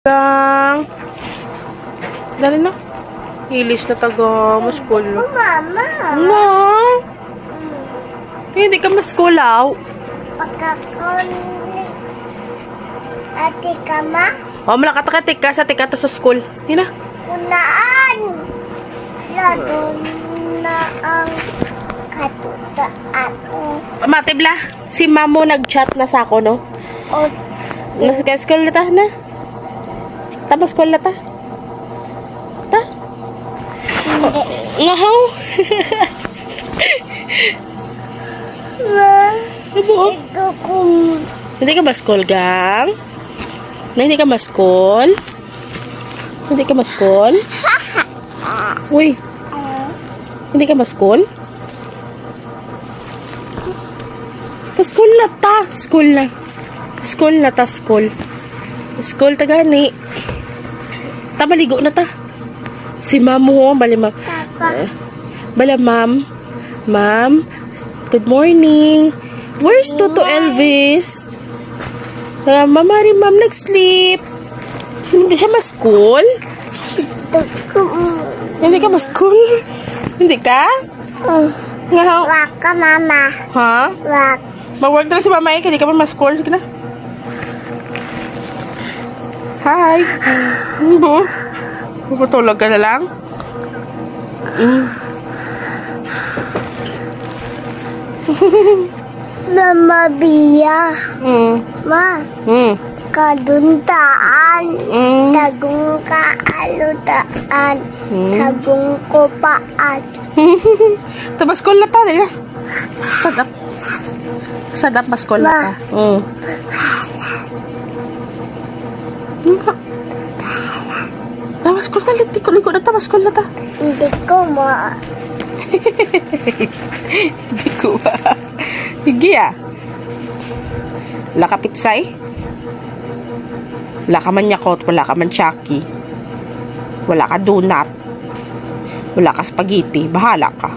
Gang. Dali na. Ilis na taga maskul. Mama. No. Hindi ka maskulaw. Pagkakuni. Ate ka ma? O, malakatakatik ka sa tika to sa school. Hindi na. Kunaan. Lado na ang katutaan. Matibla. Si mamo nag-chat na sa ako, no? O, Nasa school na ta, na? Tapos school na ta? Ta? hindi. Ngahaw. Ma, Ano? ikaw kung Hindi ka ma-school, gang? Na hindi ka ma-school? Hindi ka ma-school? Uy, hindi ka ma-school? Ta-school na ta. School na. School na ta, school. School ta gani. Ta, maligo na ta. Si ma'am mo, bali ma'am. Bala ma'am. Ma'am, good morning. Where's Toto Elvis? Mamari ma'am nag-sleep. Hindi siya ma-school? Hindi ka ma-school? Hindi ka? Nga, wak ka mama. ha? Wak. Mag-work na lang si mama eh, hindi ka pa ma-school. Sige na. Hi. Bu. Puputulog ka na lang? Mama biya. Ma, Hmm. kaduntaan. Hmm. Tagong kaalutaan. Tagong kupaan. Tapos school na ta, di na. Sadap. Sadap mas school na ta. Tapos school na, liko na ta, mas school na ta. Hindi ko ma. Hindi ko ba. Sige ah. Wala ka pitsay? Wala ka man yakot, wala ka man Chucky. Wala ka donut. Wala ka spaghetti. Bahala ka.